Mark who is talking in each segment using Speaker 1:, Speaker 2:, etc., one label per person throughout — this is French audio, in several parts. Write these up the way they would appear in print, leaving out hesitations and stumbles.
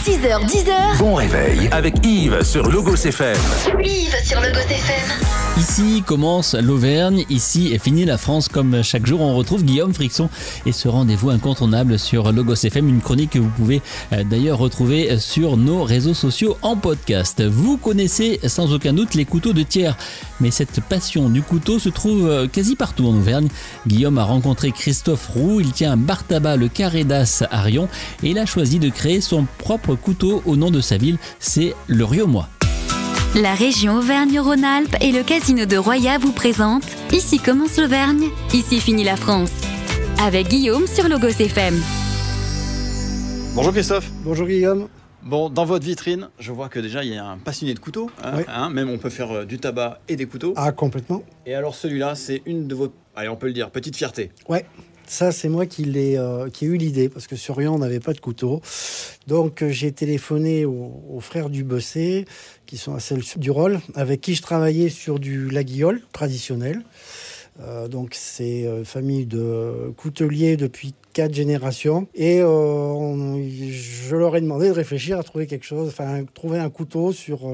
Speaker 1: 6h, 10h.
Speaker 2: Bon réveil avec Yves sur Logos FM.
Speaker 1: Yves sur Logos FM.
Speaker 3: Ici commence l'Auvergne, ici est finie la France. Comme chaque jour, on retrouve Guillaume Frixon et ce rendez-vous incontournable sur Logos FM, une chronique que vous pouvez d'ailleurs retrouver sur nos réseaux sociaux en podcast. Vous connaissez sans aucun doute les couteaux de Thiers, mais cette passion du couteau se trouve quasi partout en Auvergne. Guillaume a rencontré Christophe Roux, il tient un bar tabac, le Carré d'As à Riom, et il a choisi de créer son propre couteau au nom de sa ville, c'est le Riomois.
Speaker 4: La région Auvergne-Rhône-Alpes et le casino de Roya vous présentent Ici commence l'Auvergne, ici finit la France. Avec Guillaume sur Logos FM.
Speaker 5: Bonjour Christophe.
Speaker 6: Bonjour Guillaume.
Speaker 5: Bon, dans votre vitrine, je vois que déjà il y a un passionné de couteaux.
Speaker 6: Oui.
Speaker 5: Même on peut faire du tabac et des couteaux.
Speaker 6: Ah, complètement.
Speaker 5: Et alors celui-là, c'est une de vos, allez on peut le dire, petite fierté.
Speaker 6: Ouais. Ça, c'est moi qui ai eu l'idée, parce que sur Riom, on n'avait pas de couteau. Donc, j'ai téléphoné aux frères du Bessé, qui sont à Celles-du-Rôle, avec qui je travaillais sur du laguiole traditionnel. Donc, c'est une famille de couteliers depuis 4 générations. Et je leur ai demandé de réfléchir à trouver quelque chose, trouver un couteau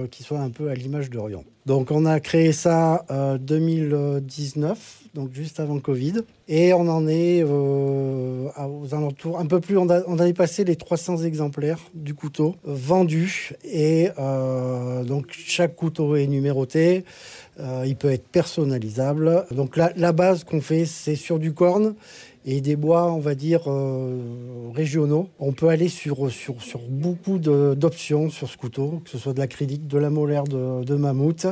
Speaker 6: qui soit un peu à l'image de Riom. Donc, on a créé ça en 2019, donc juste avant le Covid. Et on en est aux alentours, un peu plus, on a dépassé les 300 exemplaires du couteau vendus. Et donc, chaque couteau est numéroté. Il peut être personnalisable. Donc, la base qu'on fait, c'est sur du corne et des bois, on va dire, régionaux. On peut aller sur beaucoup d'options sur ce couteau, que ce soit de l'acrylique, de la molaire de mammouth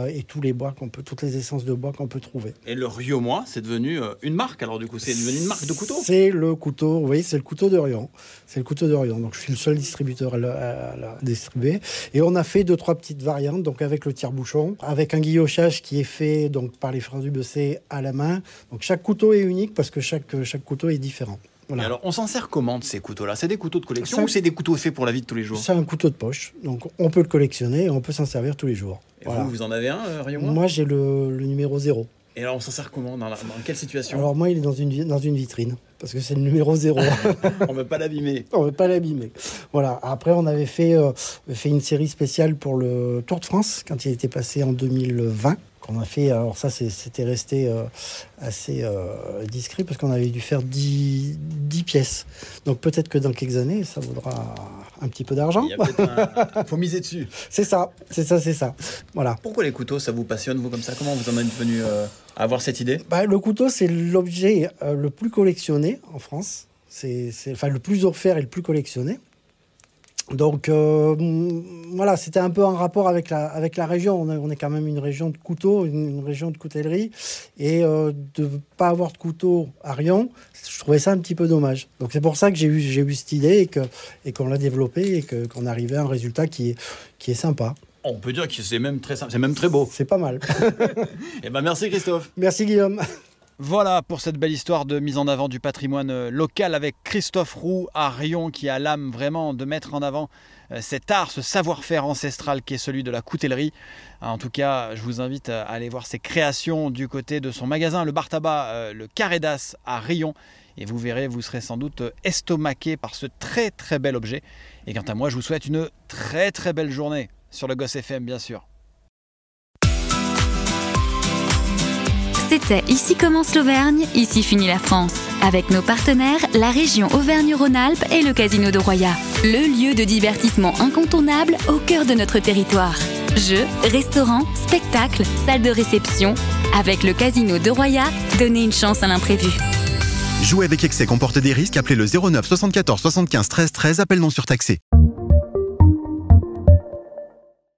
Speaker 6: et tous les bois toutes les essences de bois qu'on peut trouver.
Speaker 5: Et le Riomois, c'est devenu une marque alors du coup, c'est devenu une marque de couteau.
Speaker 6: C'est le couteau, oui, c'est le couteau de Riom. C'est le couteau de Riom. Donc je suis le seul distributeur à la distribuer. Et on a fait 2-3 petites variantes, donc avec le tire-bouchon, avec un guillochage qui est fait donc par les frères du Bessé à la main. Donc chaque couteau est unique parce que chaque couteau est différent. Voilà.
Speaker 5: Et alors, on s'en sert comment de ces couteaux-là? C'est des couteaux de collection ou c'est des couteaux faits pour la vie de tous les jours?
Speaker 6: C'est un couteau de poche, donc on peut le collectionner et on peut s'en servir tous les jours.
Speaker 5: Et
Speaker 6: voilà.
Speaker 5: vous en avez un, Riomois?
Speaker 6: Moi, j'ai le numéro 0.
Speaker 5: Et alors, on s'en sert comment? Dans quelle situation?
Speaker 6: Alors moi, il est dans une vitrine, parce que c'est le numéro 0.
Speaker 5: On ne veut pas l'abîmer.
Speaker 6: On ne veut pas l'abîmer. Voilà. Après, on avait fait une série spéciale pour le Tour de France, quand il était passé en 2020. On a fait, alors ça c'était resté assez discret parce qu'on avait dû faire 10 pièces. Donc peut-être que dans quelques années, ça vaudra un petit peu d'argent.
Speaker 5: Il y a peut-être faut miser dessus.
Speaker 6: C'est ça. Voilà.
Speaker 5: Pourquoi les couteaux, ça vous passionne, vous, comme ça? Comment vous en êtes venu à avoir cette idée?
Speaker 6: Le couteau, c'est l'objet le plus collectionné en France. C'est le plus offert et le plus collectionné. Donc voilà, c'était un peu en rapport avec la région. On est quand même une région de couteaux, une région de coutellerie. Et de ne pas avoir de couteau à Riom, je trouvais ça un petit peu dommage. Donc c'est pour ça que j'ai eu cette idée et qu'on l'a développée et qu'on arrivait à un résultat qui est sympa.
Speaker 5: On peut dire que c'est même très simple, c'est même très beau.
Speaker 6: C'est pas mal.
Speaker 5: Et merci Christophe.
Speaker 6: Merci Guillaume.
Speaker 5: Voilà pour cette belle histoire de mise en avant du patrimoine local avec Christophe Roux à Riom, qui a l'âme vraiment de mettre en avant cet art, ce savoir-faire ancestral qui est celui de la coutellerie. En tout cas, je vous invite à aller voir ses créations du côté de son magasin, le bar tabac, le Carré d'As à Riom. Et vous verrez, vous serez sans doute estomaqué par ce très très bel objet. Et quant à moi, je vous souhaite une très très belle journée sur Logos FM, bien sûr.
Speaker 4: C'était Ici commence l'Auvergne, ici finit la France. Avec nos partenaires, la région Auvergne-Rhône-Alpes et le casino de Roya. Le lieu de divertissement incontournable au cœur de notre territoire. Jeux, restaurants, spectacles, salles de réception. Avec le casino de Roya, donnez une chance à l'imprévu.
Speaker 7: Jouer avec excès comporte des risques. Appelez le 09 74 75 13 13. Appel non surtaxé.